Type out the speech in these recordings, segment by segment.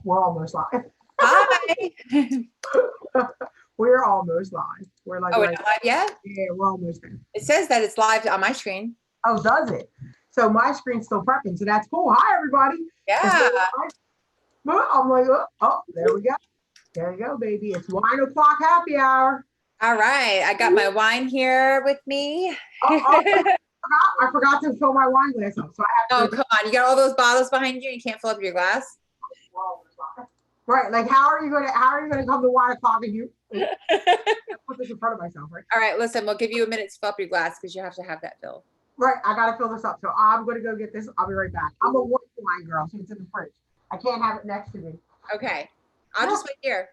we're almost live. Hi. We're almost live. We're like, Oh, we're not live yet? Yeah, we're almost there. It says that it's live on my screen. Oh, does it? So my screen's still prepping, so that's cool. Hi, everybody. Yeah. I'm like, oh, there we go. There you go, baby. It's wine o'clock happy hour. All right. I got my wine here with me. I forgot to fill my wine glass up. So I have to come on. You got all those bottles behind you. You can't fill up your glass. Right. Like, how are you gonna come to wine o'clock and you put this in front of myself, right? All right, listen, we'll give you a minute to fill up your glass because you have to have that filled. Right. I gotta fill this up. So I'm gonna go get this. I'll be right back. I'm a white wine girl, so it's in the fridge. I can't have it next to me. Okay. I'll just wait here.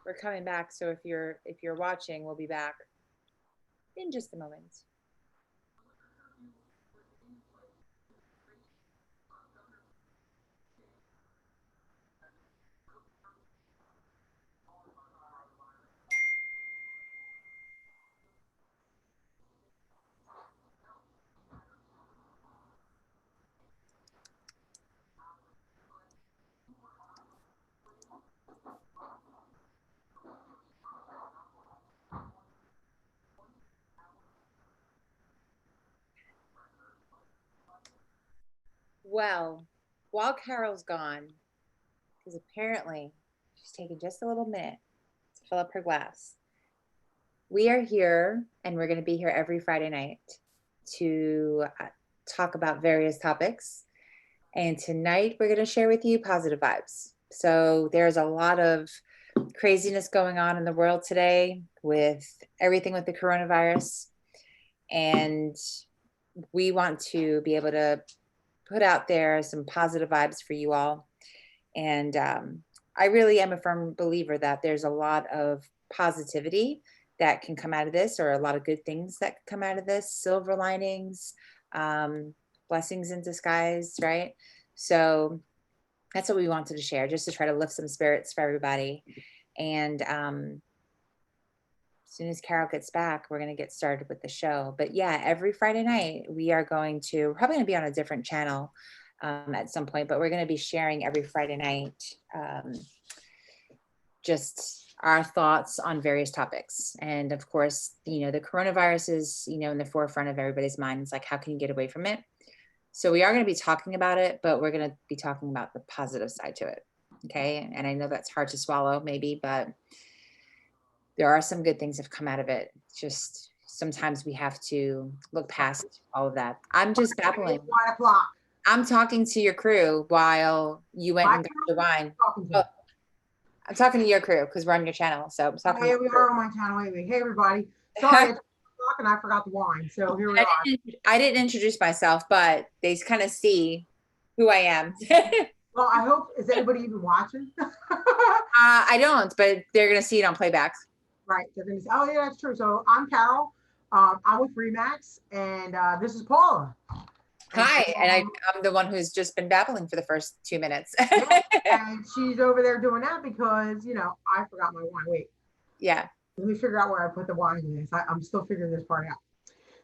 We're coming back, so if you're watching, we'll be back in just a moment. Well, while Carol's gone, because apparently she's taking just a little minute to fill up her glass, we are here and we're going to be here every Friday night to talk about various topics. And tonight we're going to share with you positive vibes. So there's a lot of craziness going on in the world today with everything with the coronavirus. And we want to be able to put out there some positive vibes for you all. And I really am a firm believer that there's a lot of positivity that can come out of this, or a lot of good things that come out of this, silver linings, blessings in disguise, right? So that's what we wanted to share, just to try to lift some spirits for everybody. And as soon as Carol gets back, we're going to get started with the show. But yeah, every Friday night, we're probably going to be on a different channel at some point, but we're going to be sharing every Friday night just our thoughts on various topics. And of course, the coronavirus is, in the forefront of everybody's minds. Like, how can you get away from it? So we are going to be talking about it, but we're going to be talking about the positive side to it. Okay. And I know that's hard to swallow maybe, but there are some good things that have come out of it. Just sometimes we have to look past all of that. I'm just babbling. 1 o'clock. I'm talking to your crew while you went and got the wine. I'm talking to your crew because we're on your channel. So I'm talking. Yeah, we are on my channel anyway. Hey, everybody. Sorry, it's and I forgot the wine. So here we are. I didn't introduce myself, but they kind of see who I am. Well, I hope, is anybody even watching? I don't, but they're going to see it on playbacks. Right. They're going to say, oh, yeah, that's true. So I'm Carol. I'm with Remax, and this is Paula. Hi, and I'm the one who's just been babbling for the first 2 minutes. Yeah, and she's over there doing that because, I forgot my wine. Wait. Yeah. Let me figure out where I put the wine in this. I'm still figuring this part out.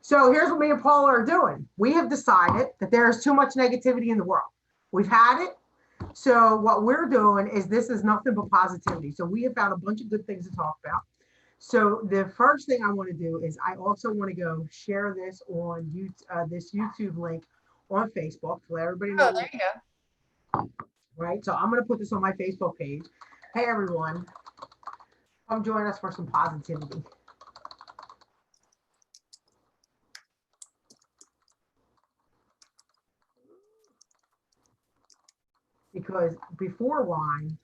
So here's what me and Paula are doing. We have decided that there is too much negativity in the world. We've had it. So what we're doing is, this is nothing but positivity. So we have found a bunch of good things to talk about. So the first thing I want to do is, I also want to go share this on this YouTube link on Facebook to let everybody know. Oh, there you go. Right. So I'm going to put this on my Facebook page. Hey, everyone. Come join us for some positivity. Because before wine,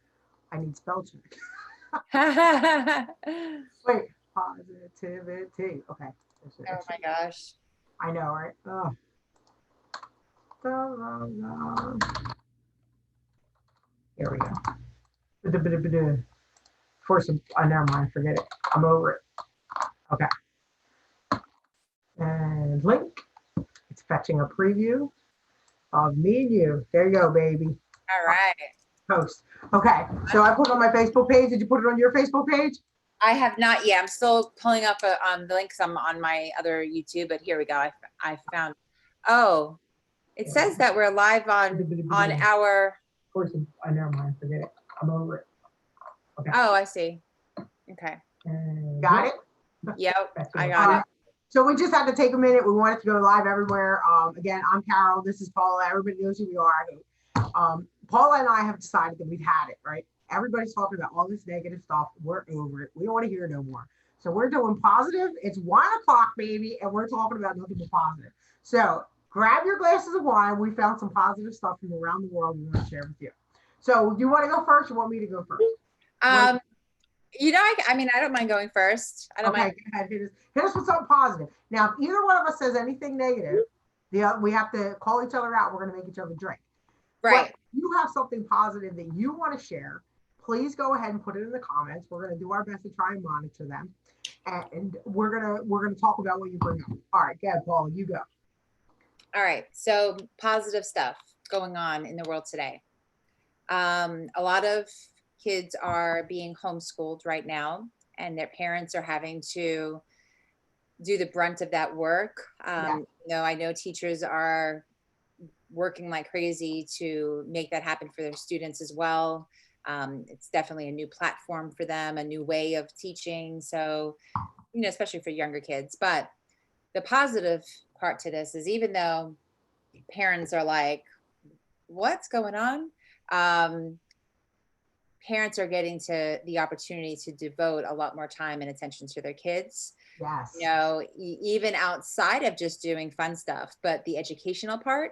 I need spell check. Wait, positivity. Okay. Oh my gosh. I know, right? Oh. Here we go. For some, never mind, forget it. I'm over it. Okay. And link. It's fetching a preview of me and you. There you go, baby. All right. Post. Okay. So I put it on my Facebook page. Did you put it on your Facebook page? I have not yet. I'm still pulling up on the links. I'm on my other YouTube, but here we go. I found. Oh, it says that we're live on our. Of course, I never mind. Forget it. I'm over it. Okay. Oh, I see. Okay. Got it? Yep, I got it. So we just had to take a minute. We wanted to go live everywhere. Again, I'm Carol. This is Paula. Everybody knows who we are. Paula and I have decided that we've had it, right? Everybody's talking about all this negative stuff. We're over it. We don't want to hear no more. So we're doing positive. It's 1 o'clock, baby, and we're talking about nothing but positive. So grab your glasses of wine. We found some positive stuff from around the world we want to share with you. So do you want to go first or want me to go first? I mean, I don't mind going first. I don't mind. Go ahead. Hit us with something positive. Now, if either one of us says anything negative, we have to call each other out. We're going to make each other drink. Right. But if you have something positive that you want to share, please go ahead and put it in the comments. We're going to do our best to try and monitor them, and we're gonna talk about what you bring up. All right, go ahead, Paul. You go. All right. So positive stuff going on in the world today. A lot of kids are being homeschooled right now, and their parents are having to do the brunt of that work. Yeah. I know teachers are working like crazy to make that happen for their students as well. It's definitely a new platform for them, a new way of teaching. So, especially for younger kids. But the positive part to this is, even though parents are like, what's going on? Parents are getting to the opportunity to devote a lot more time and attention to their kids. Yes. Even outside of just doing fun stuff, but the educational part,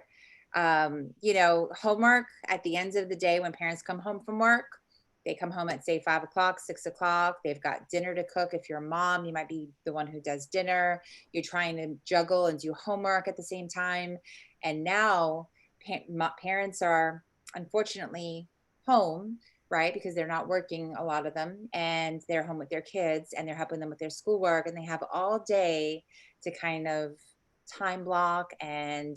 homework at the end of the day, when parents come home from work, they come home at, say, 5 o'clock, 6 o'clock. They've got dinner to cook. If you're a mom, you might be the one who does dinner. You're trying to juggle and do homework at the same time. And now parents are unfortunately home, right? Because they're not working, a lot of them, and they're home with their kids, and they're helping them with their schoolwork, and they have all day to kind of time block and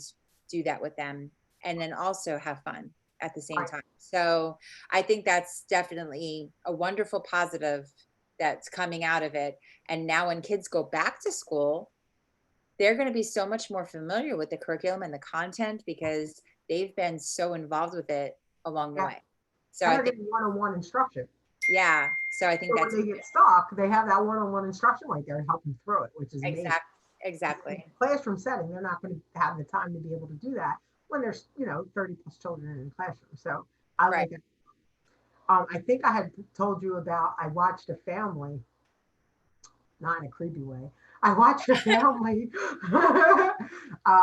do that with them, and then also have fun at the same time. So I think that's definitely a wonderful positive that's coming out of it. And now when kids go back to school, they're going to be so much more familiar with the curriculum and the content, because they've been so involved with it along the way. So I think one-on-one instruction. Yeah. So I think that's when they get stuck, they have that one-on-one instruction right there to help them through it, which is amazing. Exactly. In a classroom setting, they're not going to have the time to be able to do that when there's 30 plus children in the classroom. So I like it. I think I had told you about, I watched a family, not in a creepy way. I watched a family. I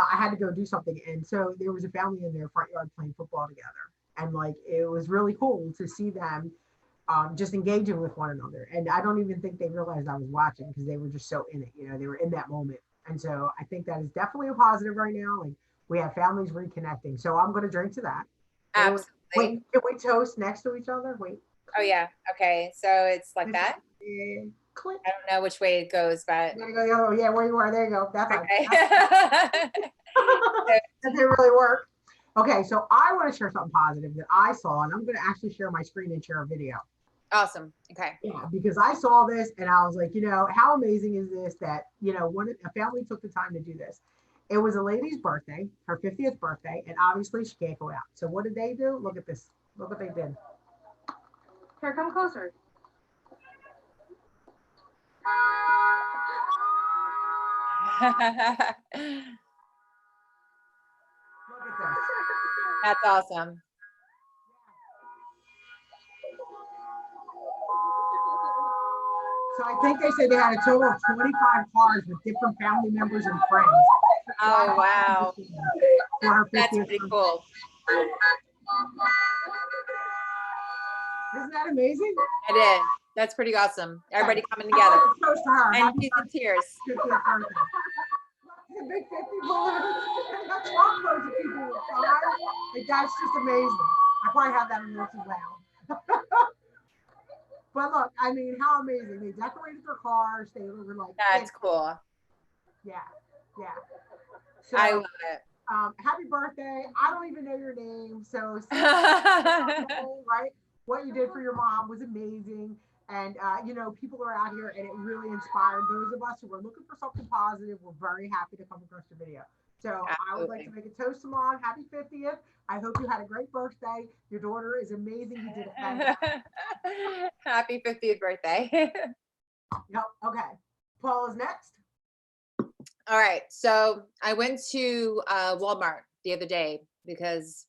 had to go do something, and so there was a family in their front yard playing football together, and it was really cool to see them just engaging with one another. And I don't even think they realized I was watching, because they were just so in it. They were in that moment. And so I think that is definitely a positive right now. We have families reconnecting. So I'm going to drink to that. Absolutely. Wait, can we toast next to each other? Wait. Oh yeah. Okay. So it's like that. Click. I don't know which way it goes, but you gotta go. Oh yeah, where you are. There you go. That's okay. That didn't really work. Okay, so I want to share something positive that I saw, and I'm going to actually share my screen and share a video. Awesome. Okay. Yeah, because I saw this and I was like, how amazing is this that, a family took the time to do this. It was a lady's birthday, her 50th birthday, and obviously she can't go out. So what did they do? Look at this. Look what they did. Here, come closer. Look at this. That's awesome. So I think they said they had a total of 25 cars with different family members and friends. Oh, wow. That's pretty cool. Isn't that amazing? It is. That's pretty awesome. Everybody coming together. Close to her. And she's in tears. The big 50 balloons. And got truckloads of people with cars. That's just amazing. I probably have that in there too loud. But look, I mean, how amazing. They decorated their cars. They were like, that's cool. Yeah. Yeah. So, I love it. Happy birthday. I don't even know your name. So, right? What you did for your mom was amazing. And, people are out here and it really inspired those of us who were looking for something positive. We're very happy to come across your video. So I would like to make a toast to mom. Happy 50th. I hope you had a great birthday. Your daughter is amazing. You did it fantastic. Happy 50th birthday. Yep. Okay. Paula's next. All right. So I went to Walmart the other day because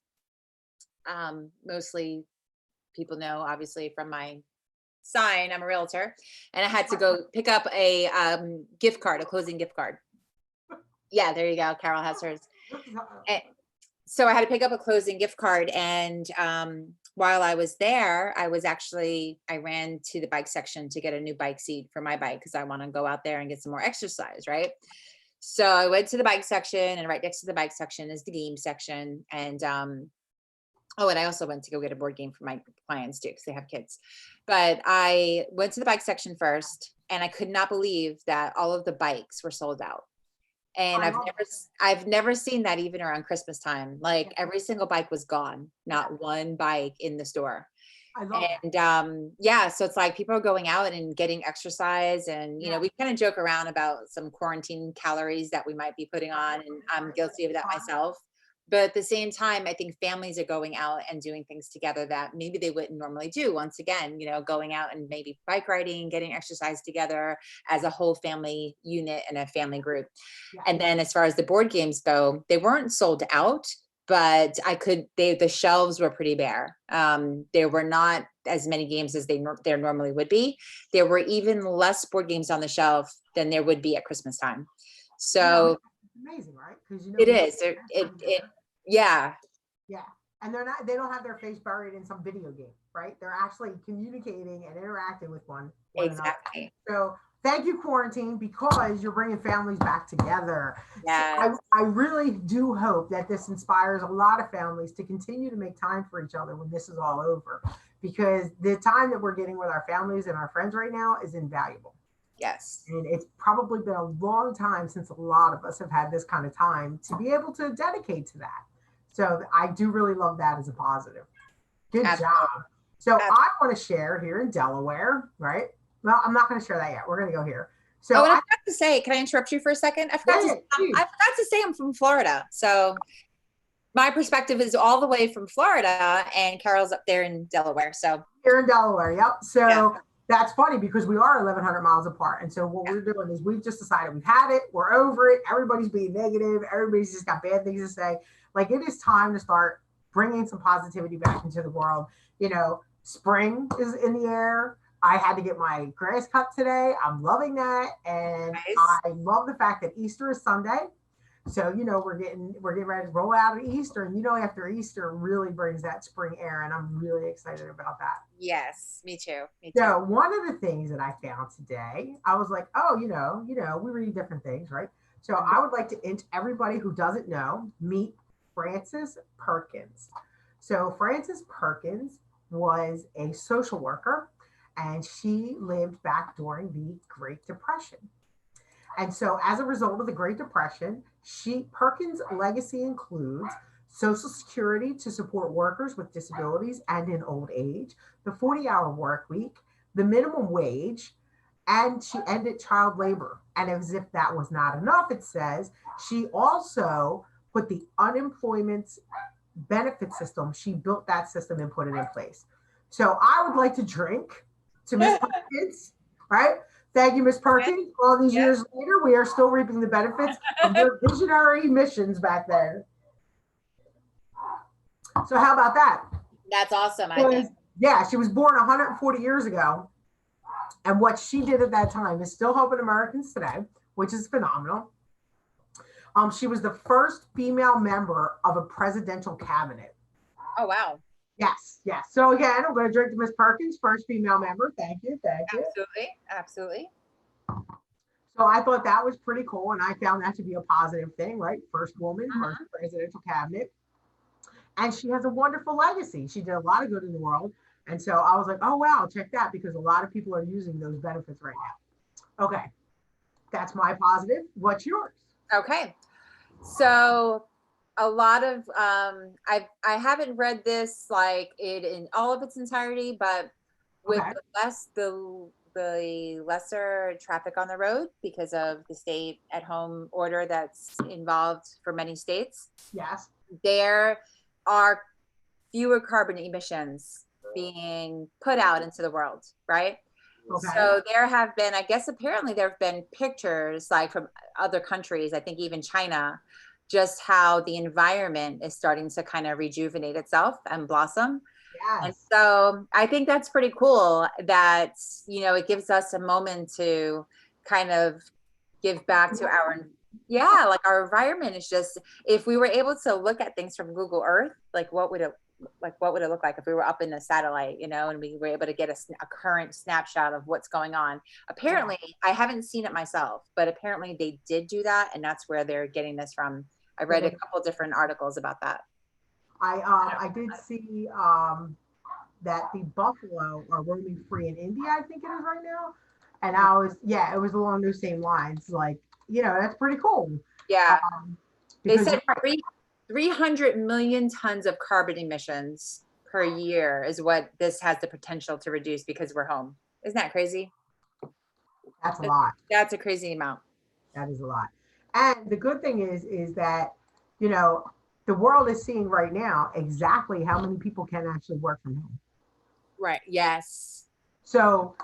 mostly people know, obviously, from my sign, I'm a realtor, and I had to go pick up a gift card, a closing gift card. Yeah, there you go. Carol has hers. And so I had to pick up a closing gift card. And while I was there, I ran to the bike section to get a new bike seat for my bike because I want to go out there and get some more exercise, right? So I went to the bike section, and right next to the bike section is the game section. And and I also went to go get a board game for my clients too, because they have kids. But I went to the bike section first, and I could not believe that all of the bikes were sold out. And I've never seen that even around Christmas time. Like every single bike was gone, not one bike in the store. And so it's like people are going out and getting exercise, and we kind of joke around about some quarantine calories that we might be putting on, and I'm guilty of that myself. But at the same time, I think families are going out and doing things together that maybe they wouldn't normally do. Once again, going out and maybe bike riding, getting exercise together as a whole family unit and a family group. And then as far as the board games go, they weren't sold out, but the shelves were pretty bare. There were not as many games as there normally would be. There were even less board games on the shelf than there would be at Christmas time. So amazing, right? Because it is. Yeah. And they don't have their face buried in some video game, right? They're actually communicating and interacting with one exactly another. So thank you, quarantine, because you're bringing families back together. Yes. So I really do hope that this inspires a lot of families to continue to make time for each other when this is all over, because the time that we're getting with our families and our friends right now is invaluable. Yes. And it's probably been a long time since a lot of us have had this kind of time to be able to dedicate to that. So I do really love that as a positive. Good job. So I want to share here in Delaware, right? Well, I'm not going to share that yet. We're going to go here. So I forgot to say, can I interrupt you for a second? I forgot to say I'm from Florida. So my perspective is all the way from Florida, and Carol's up there in Delaware. So here in Delaware. Yep. So that's funny because we are 1,100 miles apart. And so what we're doing is we've just decided we've had it. We're over it. Everybody's being negative. Everybody's just got bad things to say. Like, it is time to start bringing some positivity back into the world. Spring is in the air. I had to get my grass cut today. I'm loving that. And nice. I love the fact that Easter is Sunday. So, we're getting ready to roll out of Easter. And, after Easter really brings that spring air. And I'm really excited about that. Yes, me too. So one of the things that I found today, I was like, oh, we read different things, right? So I would like to everybody who doesn't know, meet Frances Perkins. So Frances Perkins was a social worker, and she lived back during the Great Depression. And so as a result of the Great Depression, Perkins' legacy includes Social Security to support workers with disabilities and in old age, the 40-hour work week, the minimum wage, and she ended child labor. And as if that was not enough, it says she also put the unemployment benefit system, she built that system and put it in place. So I would like to drink to Miss Perkins, right? Thank you, Miss Perkins. All these years later, we are still reaping the benefits of your visionary missions back then. So how about that? That's awesome. I think. Yeah, she was born 140 years ago. And what she did at that time is still helping Americans today, which is phenomenal. She was the first female member of a presidential cabinet. Oh, wow. Yes. So again, I'm going to drink to Miss Perkins, first female member. Thank you. Absolutely. So I thought that was pretty cool. And I found that to be a positive thing, right? First woman, first presidential cabinet. And she has a wonderful legacy. She did a lot of good in the world. And so I was like, oh, wow, check that, because a lot of people are using those benefits right now. Okay. That's my positive. What's yours? Okay. So a lot of I haven't read this like it in all of its entirety, but with Okay. the lesser traffic on the road because of the state at home order that's involved for many states, Yes. there are fewer carbon emissions being put out into the world, right? Okay. So there have been, I guess, apparently there have been pictures like from other countries, I think even China, just how the environment is starting to kind of rejuvenate itself and blossom. And Yes. so I think that's pretty cool that, it gives us a moment to kind of give back to our, yeah, like our environment is just, if we were able to look at things from Google Earth, what would it look like if we were up in the satellite, and we were able to get a current snapshot of what's going on. Apparently, I haven't seen it myself, but apparently they did do that. And that's where they're getting this from. I read a couple different articles about that. I did see that the buffalo are roaming free in India, I think it is right now. And yeah, it was along those same lines. Like, that's pretty cool. Yeah. They Because said 300 million tons of carbon emissions per year is what this has the potential to reduce because we're home. Isn't that crazy? that's a lot. That's a crazy amount. That is a lot. And the good thing is that, the world is seeing right now exactly how many people can actually work from home. Right. Yes. So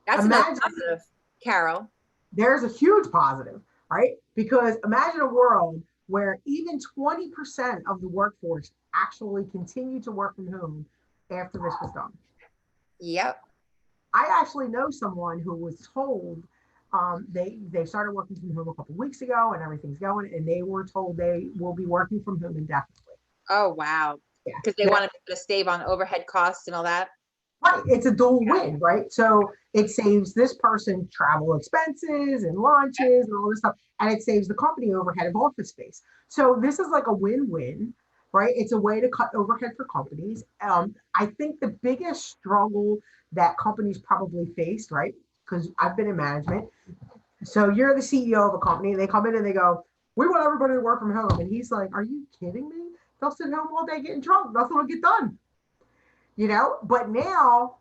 that's another positive, Carol. There's a huge positive, right? Because imagine a world where even 20% of the workforce actually continue to work from home after this was done. Yep. I actually know someone who was told they started working from home a couple weeks ago and everything's going, and they were told they will be working from home indefinitely. Oh, wow. Because they want to save on overhead costs and all that. Right. It's a dual win, right? So it saves this person travel expenses and lunches and all this stuff, and it saves the company overhead of office space. So this is like a win-win, right? It's a way to cut overhead for companies. I think the biggest struggle that companies probably faced, right? Because I've been in management. So you're the CEO of a company, and they come in and they go, "We want everybody to work from home." And he's like, "Are you kidding me? They'll sit home all day getting drunk. Nothing will get done." But now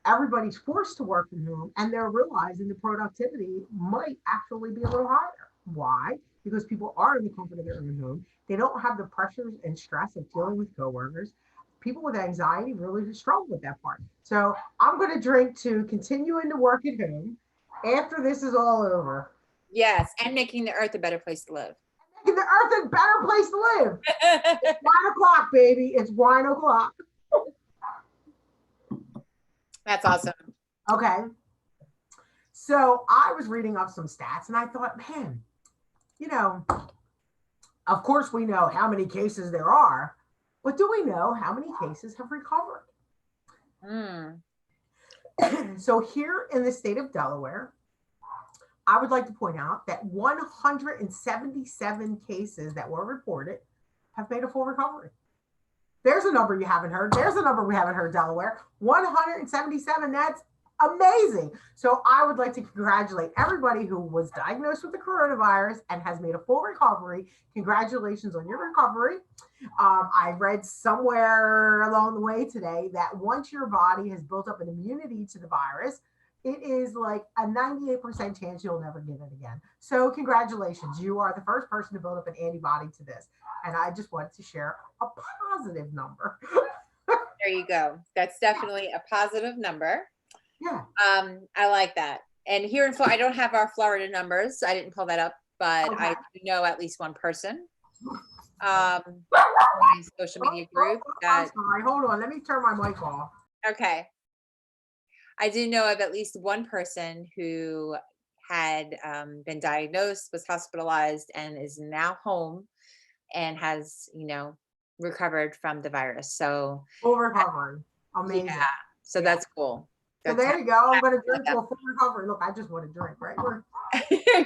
everybody's forced to work from home and they're realizing the productivity might actually be a little higher. Why? Because people are in the comfort of their own home. They don't have the pressures and stress of dealing with coworkers. People with anxiety really struggle with that part. So I'm going to drink to continuing to work at home after this is all over. Yes, and making the earth a better place to live. Making the earth a better place to live. It's 1:00, baby. It's 1:00. That's awesome. Okay. So I was reading up some stats and I thought, man, of course we know how many cases there are, but do we know how many cases have recovered? So here in the state of Delaware, I would like to point out that 177 cases that were reported have made a full recovery. There's a number you haven't heard. There's a number we haven't heard, Delaware. 177. That's amazing. So I would like to congratulate everybody who was diagnosed with the coronavirus and has made a full recovery. Congratulations on your recovery. I read somewhere along the way today that once your body has built up an immunity to the virus, it is like a 98% chance you'll never get it again. So congratulations. You are the first person to build up an antibody to this. And I just wanted to share a positive number. There you go. That's definitely a positive number. Yeah. I like that. And here in Florida, I don't have our Florida numbers. I didn't pull that up, but I do know at least one person. My social media group. I'm sorry. Hold on. Let me turn my mic off. Okay. I do know of at least one person who had been diagnosed, was hospitalized, and is now home and has, recovered from the virus. So full recovery. Amazing. Yeah. So that's cool. So there you go. I'm going to drink to a full recovery. Look, I just want to drink, right?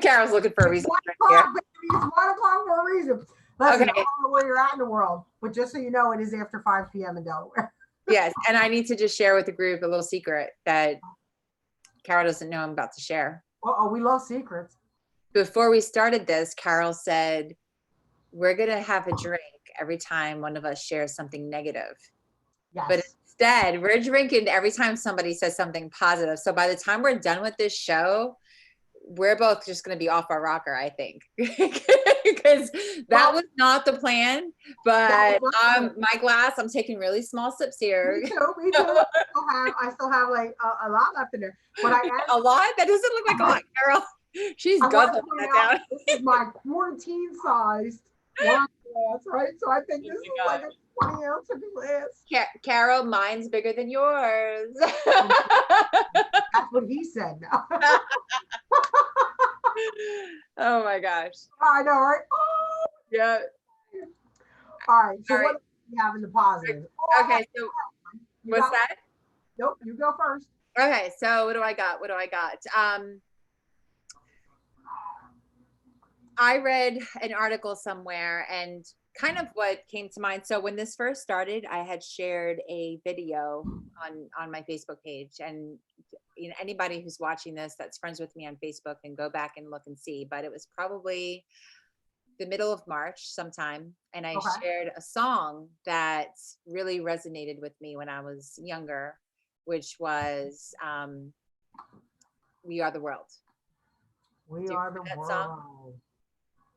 Carol's looking for a reason. It's 1:00, baby. It's 1:00 for a reason. Listen, okay. I don't know where you're at in the world, but just so you know, it is after 5 p.m. in Delaware. Yes. And I need to just share with the group a little secret that Carol doesn't know I'm about to share. Oh, we love secrets. Before we started this, Carol said, we're going to have a drink every time one of us shares something negative. Yes. But instead, we're drinking every time somebody says something positive. So by the time we're done with this show, we're both just going to be off our rocker, I think, because that was not the plan. But my glass, I'm taking really small sips here. Me too. Me too. I still have like a lot left in there. But a lot? That doesn't look like a lot, Carol. She's guzzling that down. This is my quarantine sized wine glass, right? So I think this is like a 20-ounce glass. Carol, mine's bigger than yours. That's what he said now. Oh my gosh. I know, right? Oh. Yeah. All right. So what do we have in the positive? Okay. So what's that? Nope. You go first. Okay. So what do I got? I read an article somewhere and kind of what came to mind. So when this first started, I had shared a video on my Facebook page, and anybody who's watching this that's friends with me on Facebook can go back and look and see, but it was probably the middle of March sometime. And I shared a song that really resonated with me when I was younger, which was We Are the World. We Are the World. Song?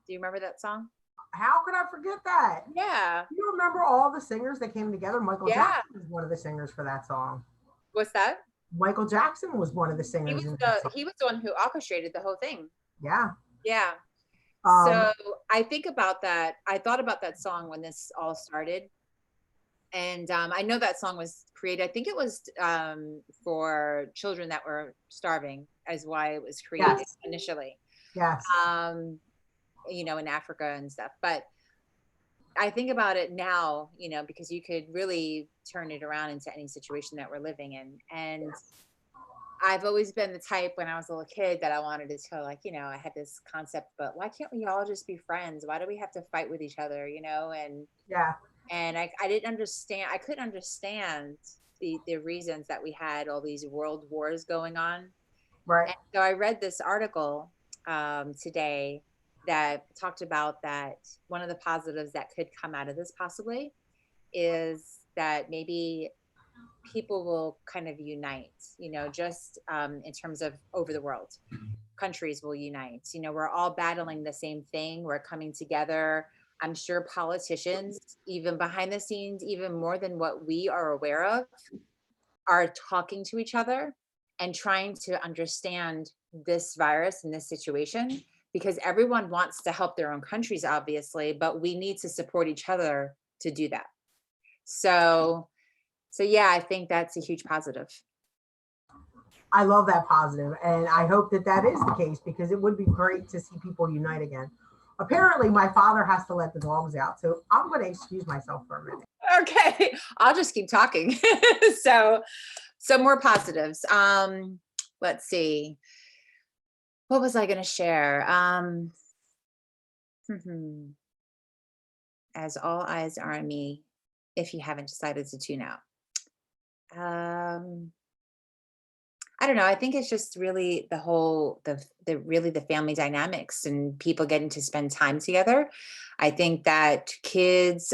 Do you remember that song? How could I forget that? Yeah. You remember all the singers that came together? Michael Jackson was one of the singers for that song. What's that? Michael Jackson was one of the singers. He was the one who orchestrated the whole thing. Yeah. Yeah. So I think about that. I thought about that song when this all started. And I know that song was created, I think it was for children that were starving, as why it was created initially. Yes. In Africa and stuff. But I think about it now, because you could really turn it around into any situation that we're living in. And I've always been the type when I was a little kid that I wanted to tell, I had this concept, but why can't we all just be friends? Why do we have to fight with each other, And and I didn't understand. I couldn't understand the reasons that we had all these world wars going on. Right. And so I read this article today that talked about that one of the positives that could come out of this possibly is that maybe people will kind of unite, just in terms of over the world. Countries will unite. We're all battling the same thing. We're coming together. I'm sure politicians, even behind the scenes, even more than what we are aware of, are talking to each other and trying to understand this virus and this situation, because everyone wants to help their own countries, obviously, but we need to support each other to do that. So yeah, I think that's a huge positive. I love that positive, and I hope that is the case, because it would be great to see people unite again. Apparently, my father has to let the dogs out, so I'm going to excuse myself for a minute. Okay, I'll just keep talking. So more positives. Let's see. What was I going to share? As all eyes are on me, if you haven't decided to tune out. I don't know. I think it's just really the whole, the family dynamics and people getting to spend time together. I think that kids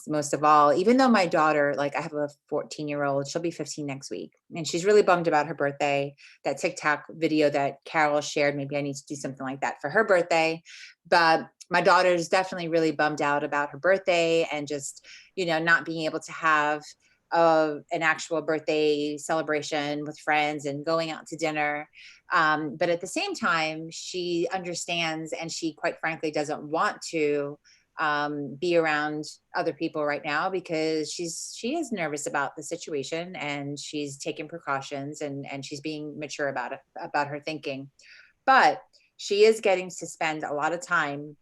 most of all, even though my daughter, like I have a 14-year-old, she'll be 15 next week. And she's really bummed about her birthday. That TikTok video that Carol shared, maybe I need to do something like that for her birthday. But my daughter's definitely really bummed out about her birthday and just, not being able to have an actual birthday celebration with friends and going out to dinner. But at the same time, she understands, and she quite frankly doesn't want to be around other people right now, because she is nervous about the situation, and she's taking precautions, and she's being mature about it, about her thinking. But she is getting to spend a lot of time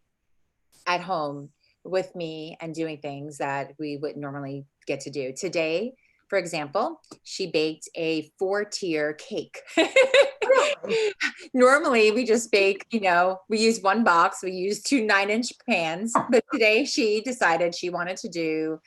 at home with me and doing things that we wouldn't normally get to do. Today, for example, she baked a 4-tier cake. Normally we just bake, we use one box, we use 2 9-inch pans, but today she decided she wanted to do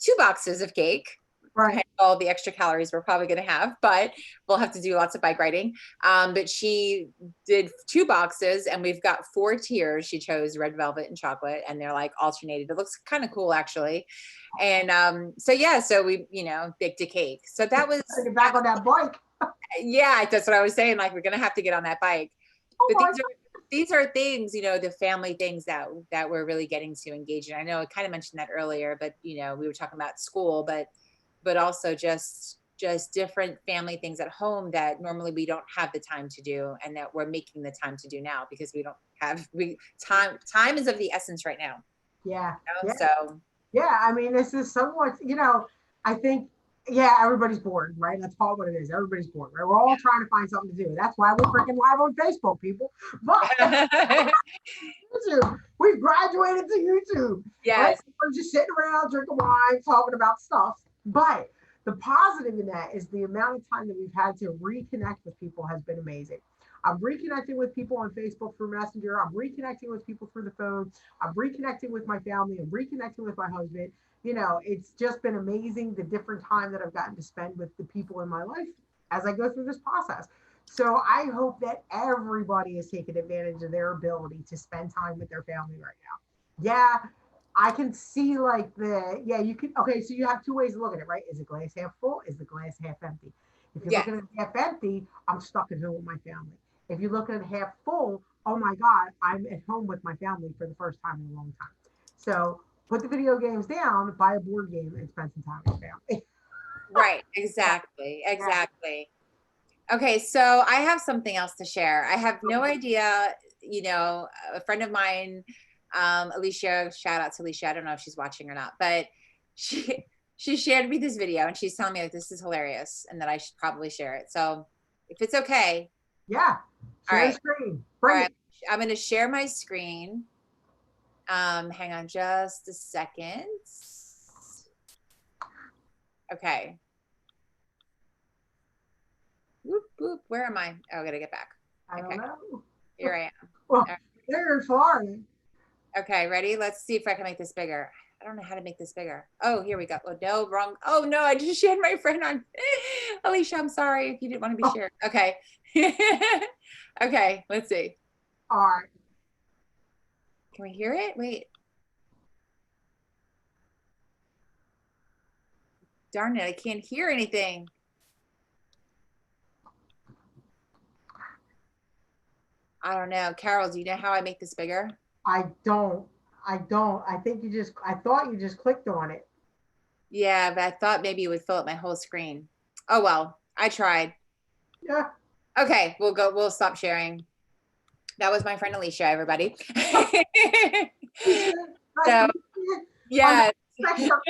2 boxes of cake. Right. all the extra calories we're probably going to have, but we'll have to do lots of bike riding. But she did 2 boxes and we've got 4 tiers. She chose red velvet and chocolate and they're like alternated. It looks kind of cool actually. And so yeah, so we, baked a cake. So that was Get back on that bike. yeah, that's what I was saying. Like we're gonna have to get on that bike. Oh But my these are things, the family things that we're really getting to engage in. I know I kind of mentioned that earlier, but we were talking about school, but also just different family things at home that normally we don't have the time to do and that we're making the time to do now because we don't have time is of the essence right now. Yeah. You know? Yeah. So Yeah. I mean, this is somewhat, I think, yeah, everybody's bored, right? That's all what it is. Everybody's bored, right? We're all trying to find something to do. That's why we're freaking live on Facebook, people. But YouTube, we've graduated to YouTube, right? yes. We're just sitting around drinking wine, talking about stuff. But the positive in that is the amount of time that we've had to reconnect with people has been amazing. I'm reconnecting with people on Facebook through Messenger. I'm reconnecting with people through the phone. I'm reconnecting with my family. I'm reconnecting with my husband. It's just been amazing the different time that I've gotten to spend with the people in my life as I go through this process. So I hope that everybody is taking advantage of their ability to spend time with their family right now. Yeah, I can see you can, okay, so you have 2 ways to look at it, right? Is the glass half full? Is the glass half empty? If you're Yes. looking at it half empty, I'm stuck at home with my family. If you look at it half full, oh my God, I'm at home with my family for the first time in a long time. So put the video games down, buy a board game, and spend some time with family. Right. Exactly. Exactly. Okay, so I have something else to share. I have no idea, a friend of mine, Alicia, shout out to Alicia. I don't know if she's watching or not, but she she shared me this video and she's telling me like this is hilarious and that I should probably share it. So if it's okay, Yeah, all share the right, screen. all Bring right. it. I'm gonna share my screen. Hang on just a second. Okay. Whoop, whoop. Where am I? Oh, I gotta get back. I don't Okay, know. here I am. Well, All they're in Florida. Okay, ready? Let's see if I can make this bigger. I don't know how to make this bigger. Oh, here we go. Oh, no, wrong. Oh, no, I just shared my friend on. Alicia, I'm sorry if you didn't want to be Oh, shared. Okay. Okay, let's see. all right. Can we hear it? Wait. Darn it, I can't hear anything. I don't know. Carol, do you know how I make this bigger? I don't. I don't. I thought you just clicked on it. Yeah, but I thought maybe it would fill up my whole screen. Oh, well, I tried. Yeah. Okay, we'll stop sharing. That was my friend Alicia, everybody. You said, right, So, you said, on the yeah. spectrum,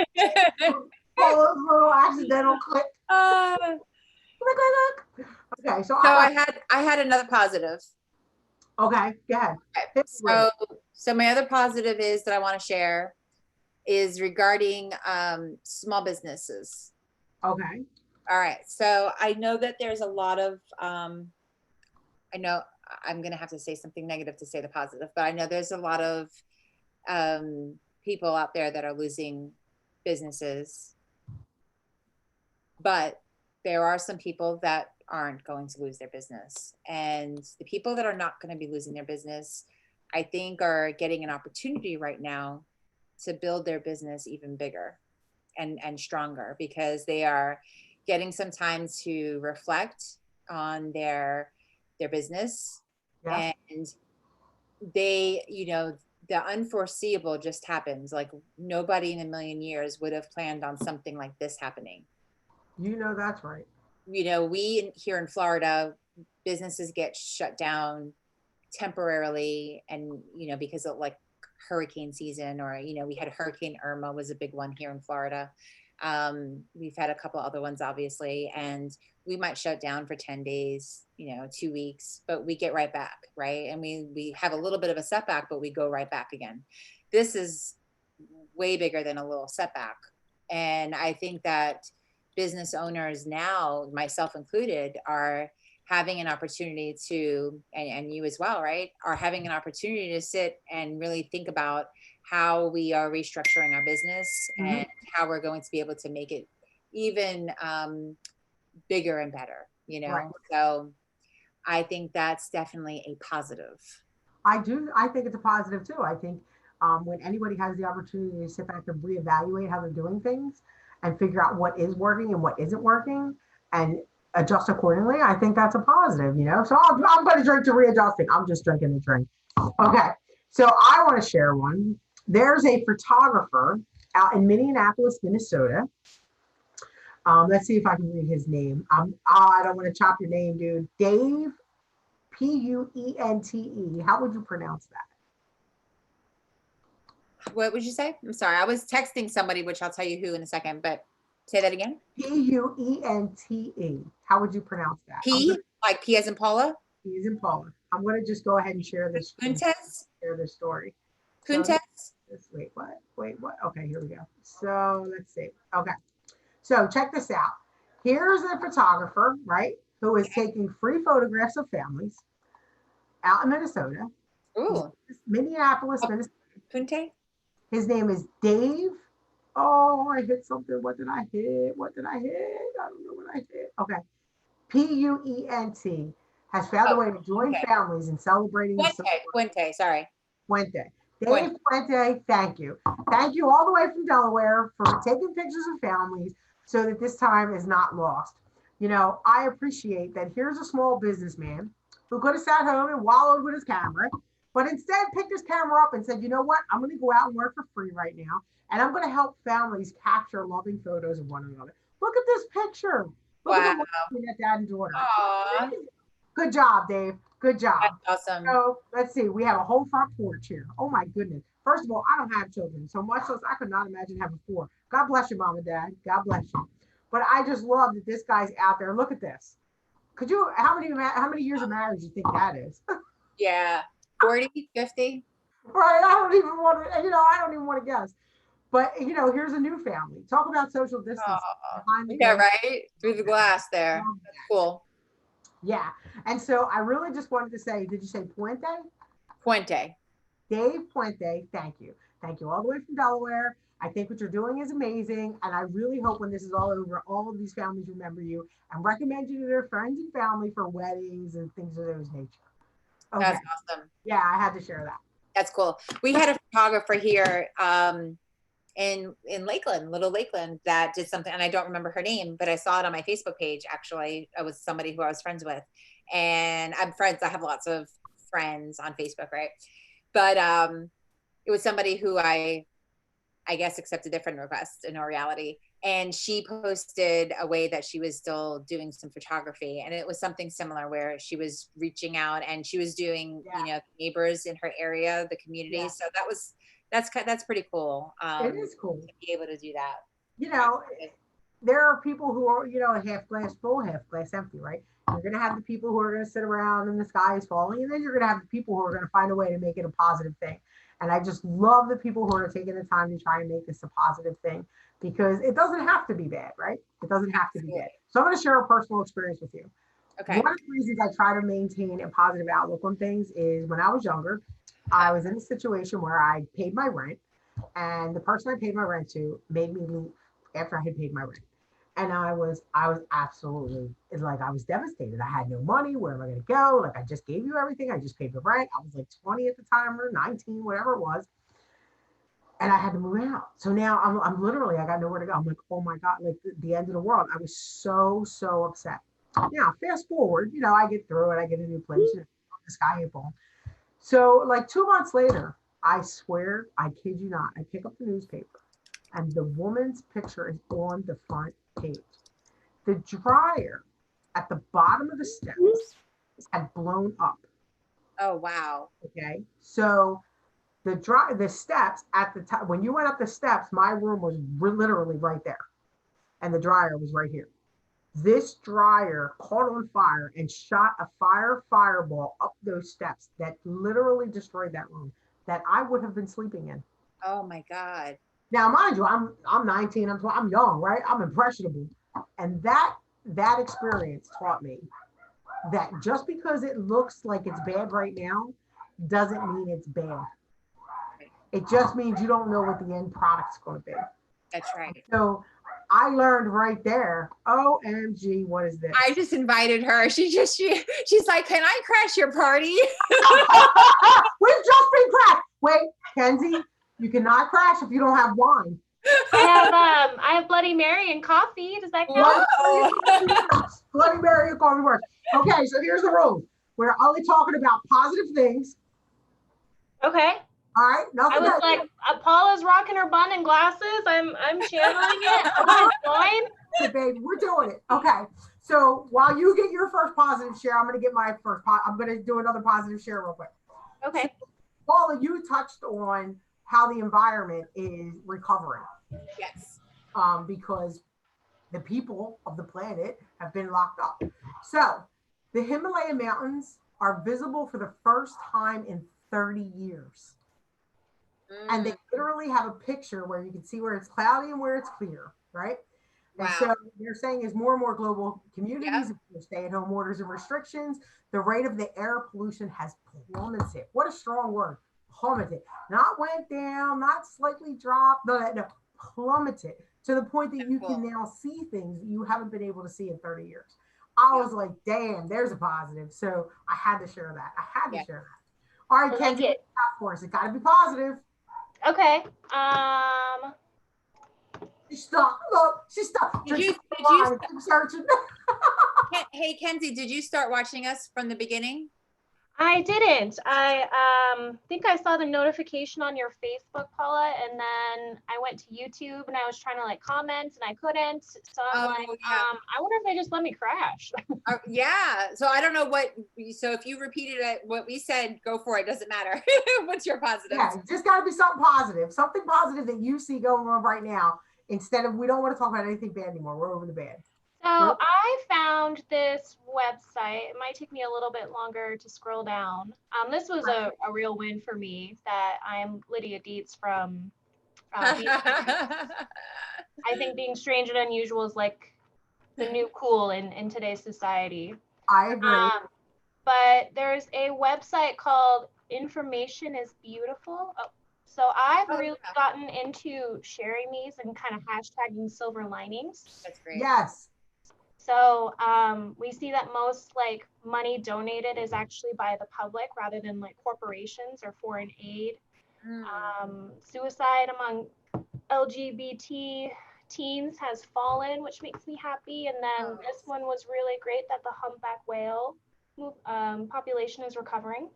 all those little accidental clicks. Uh, Click, click, click. Okay, so so I got, I had another positive. okay, go ahead. Okay. Hit me with it. So my other positive is that I want to share is regarding small businesses. Okay. All right. So I know that there's a lot of I know I'm gonna have to say something negative to say the positive, but I know there's a lot of people out there that are losing businesses, but there are some people that aren't going to lose their business. And the people that are not going to be losing their business, I think, are getting an opportunity right now to build their business even bigger and stronger because they are getting some time to reflect on their business Yeah. and they, the unforeseeable just happens. Like nobody in a million years would have planned on something like this happening. That's right. We here in Florida, businesses get shut down temporarily and, because of like hurricane season or, we had Hurricane Irma was a big one here in Florida. We've had a couple other ones, obviously, and we might shut down for 10 days, 2 weeks, but we get right back, right? And we have a little bit of a setback, but we go right back again. This is way bigger than a little setback. And I think that business owners now, myself included, are having an opportunity to, and you as well, right, are having an opportunity to sit and really think about how we are restructuring our business Mm-hmm. and how we're going to be able to make it even bigger and better, you know? Right. So I think that's definitely a positive. I do. I think it's a positive too. I think when anybody has the opportunity to sit back and reevaluate how they're doing things and figure out what is working and what isn't working and adjust accordingly, I think that's a positive, you know? So I'm going to drink to readjusting. I'm just drinking the drink. Okay. So I want to share one. There's a photographer out in Minneapolis, Minnesota. Let's see if I can read his name. I don't want to chop your name, dude. Dave, Puente. How would you pronounce that? What would you say? I'm sorry. I was texting somebody, which I'll tell you who in a second, but say that again. Puente. How would you pronounce that? P, like P as in Paula? P as in Paula. I'm going to just go ahead and share this. Puntes? Share this story. Puntes? So, wait, what? Wait, what? Okay, here we go. So let's see. Okay. So check this out. Here's a photographer, right, who is taking free photographs of families out in Minnesota. Ooh. Minneapolis, Minnesota. Punte? His name is Dave. Oh, I hit something. What did I hit? What did I hit? I don't know what I hit. Okay. Puente has found a way to join families in celebrating Puente, sorry. Puente. Dave Puente, thank you. Thank you all the way from Delaware for taking pictures of families so that this time is not lost. You know, I appreciate that here's a small businessman who could have sat home and wallowed with his camera, but instead picked his camera up and said, you know what, I'm going to go out and work for free right now, and I'm going to help families capture loving photos of one another. Look at this picture. Look at the dad and daughter. Aww. Good job, Dave. Good job. That's awesome. So let's see. We have a whole front porch here. Oh my goodness. First of all, I don't have children, so much less I could not imagine having four. God bless you, mom and dad. God bless you. But I just love that this guy's out there. Look at this. Could you? How many years of marriage do you think that is? Yeah, 40, 50. Right. I don't even want to. You know, I don't even want to guess. But you know, here's a new family. Talk about social distance. Yeah, right through the glass there. That's cool. Yeah. And so I really just wanted to say, did you say Puente? Puente. Dave Puente, thank you. Thank you all the way from Delaware. I think what you're doing is amazing. And I really hope when this is all over, all of these families remember you and recommend you to their friends and family for weddings and things of those nature. Okay. That's awesome. Yeah, I had to share that. That's cool. We had a photographer here in Lakeland, Little Lakeland, that did something, and I don't remember her name, but I saw it on my Facebook page. Actually, it was somebody who I was friends with, and I'm friends. I have lots of friends on Facebook, right? But it was somebody who I guess accepted a friend request in our reality, and she posted a way that she was still doing some photography, and it was something similar where she was reaching out and she was doing, you know, neighbors in her area, the community. Yeah. So that's pretty cool. It is cool to be able to do that. You know, there are people who are, you know, half glass full, half glass empty, right? You're going to have the people who are going to sit around and the sky is falling, and then you're going to have the people who are going to find a way to make it a positive thing. And I just love the people who are taking the time to try and make this a positive thing, because it doesn't have to be bad, right? It doesn't have to be bad. So I'm going to share a personal experience with you. Okay. One of the reasons I try to maintain a positive outlook on things is when I was younger, I was in a situation where I paid my rent, and the person I paid my rent to made me leave after I had paid my rent. And I was absolutely, like, I was devastated. I had no money. Where am I going to go? Like, I just gave you everything. I just paid the rent. I was like 20 at the time, or 19, whatever it was. And I had to move out. So now I'm literally, I got nowhere to go. I'm like, oh my God, like the end of the world. I was so upset. Now, fast forward, you know, I get through it. I get a new place. The sky ain't falling. So like 2 months later, I swear, I kid you not, I pick up the newspaper and the woman's picture is on the front page. The dryer at the bottom of the steps had blown up. Oh, wow. Okay. So the steps at the top, when you went up the steps, my room was literally right there. And the dryer was right here. This dryer caught on fire and shot a fireball up those steps that literally destroyed that room that I would have been sleeping in. Oh my God. Now, mind you, I'm 19, I'm young, right? I'm impressionable. And that experience taught me that just because it looks like it's bad right now doesn't mean it's bad. It just means you don't know what the end product's going to be. That's right. So I learned right there. OMG, what is this? I just invited her. She's like, can I crash your party? We've just been crashed. Wait, Kenzie, you cannot crash if you don't have wine. I have Bloody Mary and coffee. Does that count? Bloody Mary and coffee works. Okay, so here's the rules. We're only talking about positive things. Okay. All right. I was like, Paula's rocking her bun and glasses. I'm channeling it. I'm fine. So, baby, we're doing it. Okay. So while you get your first positive share, I'm going to get my first. I'm going to do another positive share real quick. Okay. So, Paula, you touched on how the environment is recovering. Yes. Because the people of the planet have been locked up. So the Himalaya mountains are visible for the first time in 30 years. And they literally have a picture where you can see where it's cloudy and where it's clear, right? And so they're saying as more and more global communities, stay-at-home orders and restrictions, the rate of the air pollution has plummeted. What a strong word, plummeted. Not went down, not slightly dropped, no, plummeted to the point that you can now see things that you haven't been able to see in 30 years. I was like, damn, there's a positive. So I had to share that. Share that. All right, Kenzie, of course, it got to be positive. Okay. She stopped. Look, she stopped. Did you searching? Hey, Kenzie, did you start watching us from the beginning? I didn't. I think I saw the notification on your Facebook, Paula, and then I went to YouTube and I was trying to like comment and I couldn't. So I'm I wonder if they just let me crash. Yeah. So I don't know so if you repeated it, what we said, go for it. Doesn't matter. What's your positive? Yeah, just got to be something positive that you see going on right now. Instead of, we don't want to talk about anything bad anymore. We're over the bad. So I found this website. It might take me a little bit longer to scroll down. This was a real win for me that I'm Lydia Dietz from I think being strange and unusual is like the new cool in today's society. I agree. But there's a website called Information is Beautiful. So I've really gotten into sharing these and kind of hashtagging silver linings. That's great. Yes. So we see that most like money donated is actually by the public rather than like corporations or foreign aid. Suicide among LGBT teens has fallen, which makes me happy. And then this one was really great that the humpback whale population is recovering.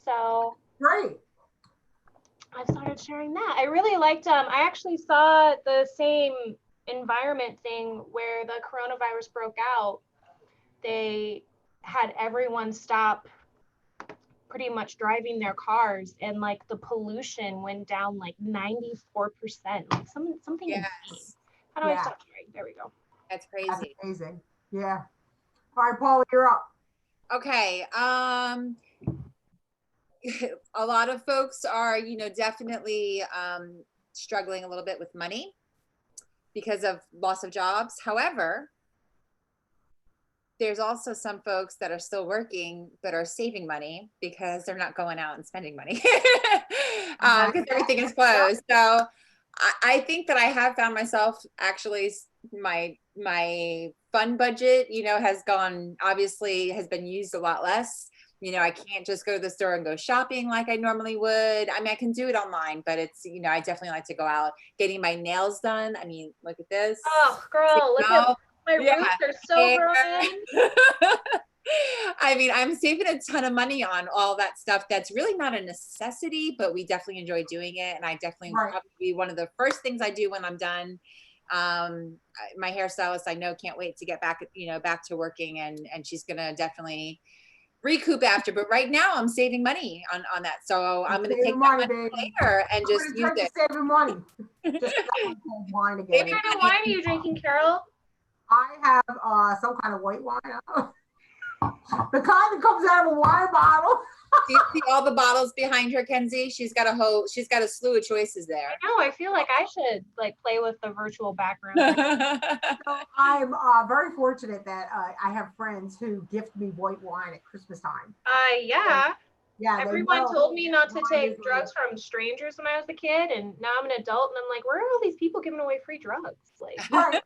So great. I've started sharing that. I really liked, I actually saw the same environment thing where the coronavirus broke out. They had everyone stop pretty much driving their cars and like the pollution went down like 94%, like something insane. How do I stop sharing? There we go. That's crazy. That's amazing. Yeah. All right, Paula, you're up. Okay. A lot of folks are, definitely struggling a little bit with money because of loss of jobs. However, there's also some folks that are still working but are saving money because they're not going out and spending money because everything is closed. So I think that I have found myself actually my fund budget, has been used a lot less. I can't just go to the store and go shopping like I normally would. I mean, I can do it online, but it's, I definitely like to go out getting my nails done. I mean, look at this. Oh, girl, look at my roots are so grown. I mean, I'm saving a ton of money on all that stuff. That's really not a necessity, but we definitely enjoy doing it. And I definitely probably one of the first things I do when I'm done. My hairstylist, I know, can't wait to get back, back to working, and she's going to definitely recoup after, but right now I'm saving money on that, so I'm going to take money, later and just use it. Saving money. Just wine again. What kind of wine are you drinking, Carol? I have some kind of white wine. The kind that comes out of a wine bottle. Do you see all the bottles behind her, Kenzie? She's got a slew of choices there. I know. I feel like I should like play with the virtual background. So I'm very fortunate that I have friends who gift me white wine at Christmas time. Yeah. Yeah, they Everyone know. told me not to Mine take is drugs from strangers when I was a kid, and now I'm an adult, and I'm like, where are all these people giving away free drugs? Like, right.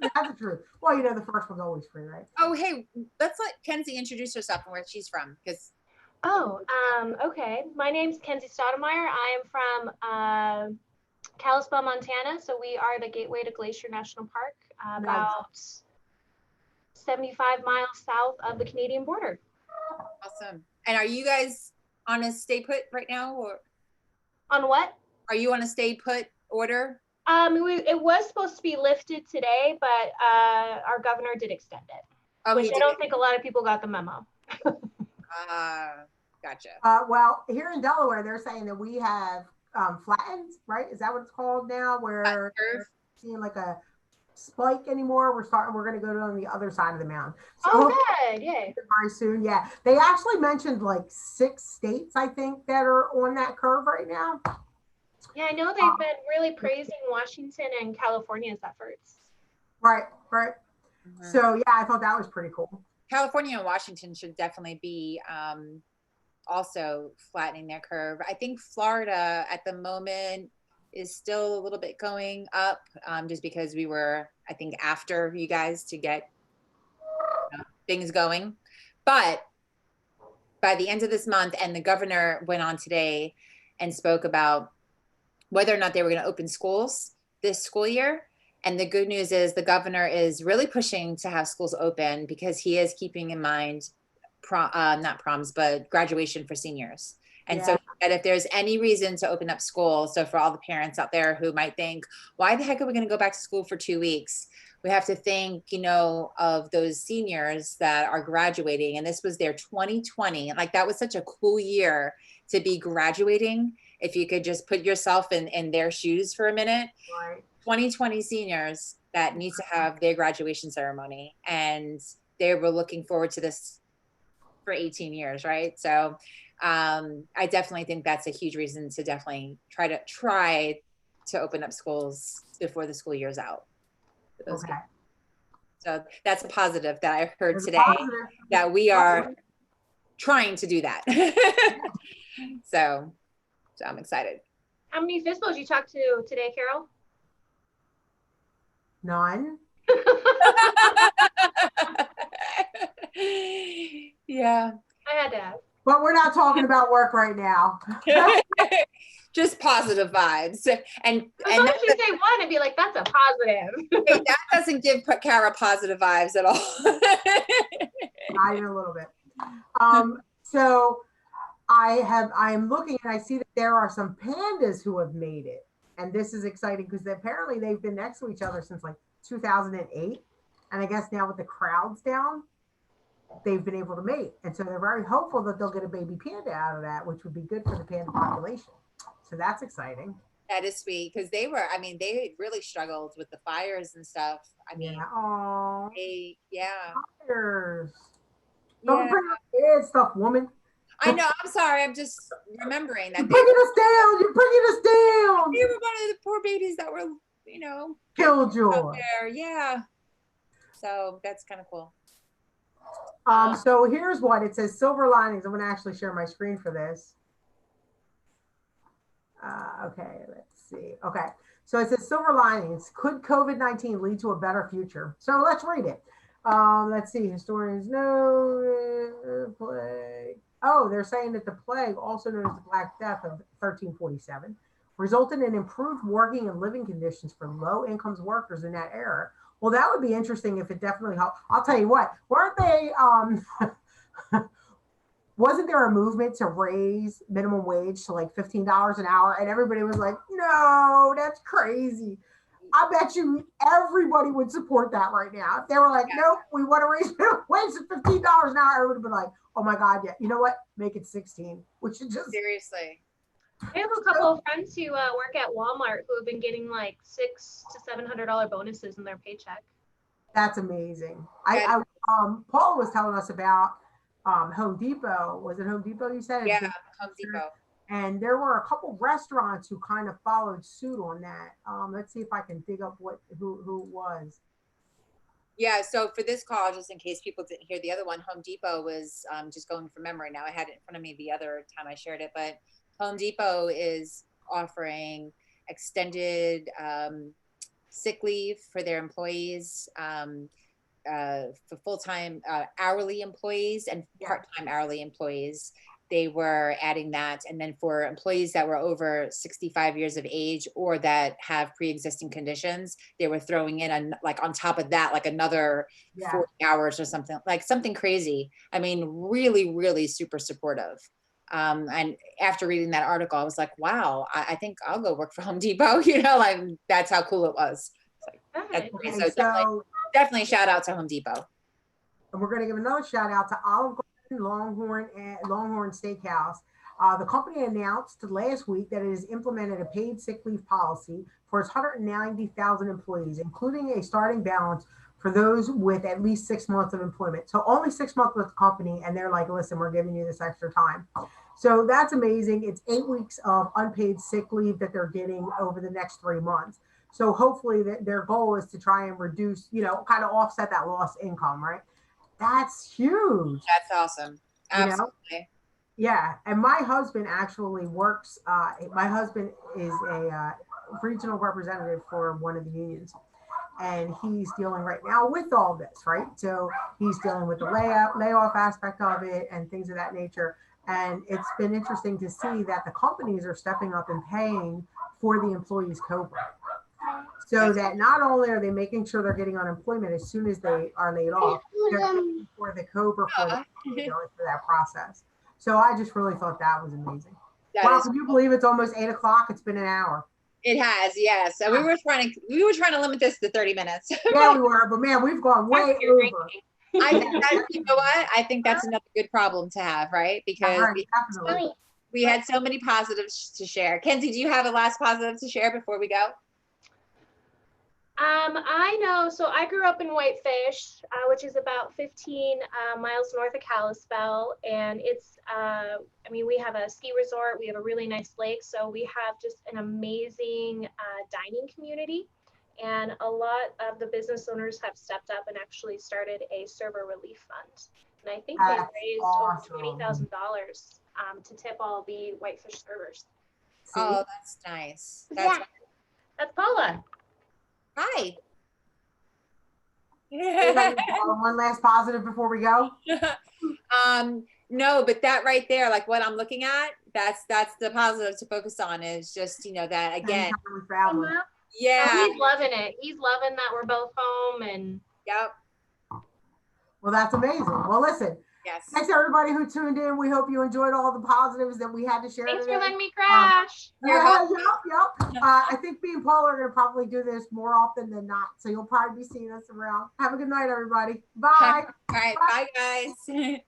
That's the truth. Well, the first one's always free, right? Oh, hey, let's let Kenzie introduce herself and where she's from, because okay. My name's Kenzie Stoudemire. I am from Kalispell, Montana. So we are the gateway to Glacier National Park, Nice. about 75 miles south of the Canadian border. awesome. And are you guys on a stay put right now, or On what? are you on a stay put order? It was supposed to be lifted today, but our governor did extend it, Oh, which he I did. don't think a lot of people got the memo. Gotcha. Well, here in Delaware, they're saying that we have flattened, right? Is that what it's called now? Where Curve. seeing like a spike anymore. We're going to go on the other side of the mountain. So Oh, good. Yay. very soon. Yeah. They actually mentioned like 6 states, I think, that are on that curve right now. Yeah, I know they've been really praising Washington and California's efforts. Right. So yeah, I thought that was pretty cool. California and Washington should definitely be also flattening their curve. I think Florida at the moment is still a little bit going up, just because we were, I think, after you guys to get things going. But by the end of this month, and the governor went on today and spoke about whether or not they were going to open schools this school year. And the good news is the governor is really pushing to have schools open, because he is keeping in mind not proms, but graduation for seniors. And so that if there's any reason to open up school, so for all the parents out there who might think, why the heck are we going to go back to school for 2 weeks? We have to think, of those seniors that are graduating. And this was their 2020. Like, that was such a cool year to be graduating. If you could just put yourself in their shoes for a minute. Right. 2020 seniors that need to have their graduation ceremony, and they were looking forward to this for 18 years, right? So I definitely think that's a huge reason to definitely try to open up schools before the school year's out for those kids. So that's a positive that I heard today, that we are trying to do that. So I'm excited. How many FISBOs you talked to today, Carol? None. Yeah. I had to ask. But we're not talking about work right now. Just positive vibes. And as long as you say one and be like, that's a positive. That doesn't give Kara positive vibes at all. Not even a little bit. So I'm looking and I see that there are some pandas who have made it. And this is exciting because apparently they've been next to each other since like 2008. And I guess now with the crowds down, they've been able to mate. And so they're very hopeful that they'll get a baby panda out of that, which would be good for the panda population. So that's exciting. That is sweet, because they really struggled with the fires and stuff. I mean, fires. Don't bring up bad stuff, woman. I know. I'm sorry. I'm just remembering that you're bringing us down. You're bringing us down. They were one of the poor babies that were, killjoy out there. Yeah. So that's kind of cool. So here's what it says: silver linings. I'm going to actually share my screen for this. Okay, let's see. Okay, so it says silver linings. Could COVID-19 lead to a better future? So let's read it. Let's see. Historians know plague. Oh, they're saying that the plague, also known as the Black Death of 1347, resulted in improved working and living conditions for low-income workers in that era. Well, that would be interesting if it definitely helped. I'll tell you what, weren't they, wasn't there a movement to raise minimum wage to like $15 an hour? And everybody was like, no, that's crazy. I bet you everybody would support that right now. If they were like, nope, we want to raise minimum wage to $15 an hour, everybody would be like, oh my God, yeah. You know what? Make it 16. We should just. Seriously. I have a couple of friends who work at Walmart who have been getting like $600 to $700 bonuses in their paycheck. That's amazing. Paul was telling us about Home Depot. Was it Home Depot you said? Yeah, Home Depot. And there were a couple restaurants who kind of followed suit on that. Let's see if I can dig up who it was. Yeah, so for this call, just in case people didn't hear the other one, Home Depot was just going from memory. Now I had it in front of me the other time I shared it, but Home Depot is offering extended sick leave for their employees, for full-time hourly employees and part-time hourly employees. They were adding that. And then for employees that were over 65 years of age or that have pre-existing conditions, they were throwing in like on top of that, like another 40 hours or something, like something crazy. I mean, really, really super supportive. And after reading that article, I was like, wow, I think I'll go work for Home Depot. Like that's how cool it was. That's great. So definitely shout out to Home Depot. And we're going to give another shout out to Olive Garden, Longhorn Steakhouse. The company announced last week that it has implemented a paid sick leave policy for its 190,000 employees, including a starting balance for those with at least 6 months of employment. So only 6 months with the company, and they're like, listen, we're giving you this extra time. So that's amazing. It's 8 weeks of unpaid sick leave that they're getting over the next 3 months. So hopefully their goal is to try and reduce, kind of offset that lost income, right? That's huge. That's awesome. Absolutely. Yeah. And my husband actually works, my husband is a regional representative for one of the unions. And he's dealing right now with all this, right? So he's dealing with the layoff aspect of it and things of that nature. And it's been interesting to see that the companies are stepping up and paying for the employees' COBRA. So that not only are they making sure they're getting unemployment as soon as they are laid off, they're paying for the COBRA for that process. So I just really thought that was amazing. Wow, can you believe it's almost 8 o'clock? It's been an hour. It has, yes. So we were trying to limit this to 30 minutes. Yeah, we were, but man, we've gone way over. You know what? I think that's another good problem to have, right? Because we had so many positives to share. Kenzie, do you have a last positive to share before we go? I know, so I grew up in Whitefish, which is about 15 miles north of Kalispell, and it's, we have a ski resort, we have a really nice lake, so we have just an amazing dining community, and a lot of the business owners have stepped up and actually started a server relief fund, and I think they raised over $20,000 to tip all the Whitefish servers. Oh, that's nice. That's Paula. Hi. One last positive before we go. No, but that right there, like what I'm looking at, that's the positive to focus on is just, that again. Yeah. Oh, he's loving it. He's loving that we're both home and. Yep. Well, that's amazing. Well, listen. Yes. Thanks everybody who tuned in. We hope you enjoyed all the positives that we had to share. Thanks for letting me crash. Yep. I think me and Paula are going to probably do this more often than not. So you'll probably be seeing us around. Have a good night, everybody. Bye. All right. Bye guys.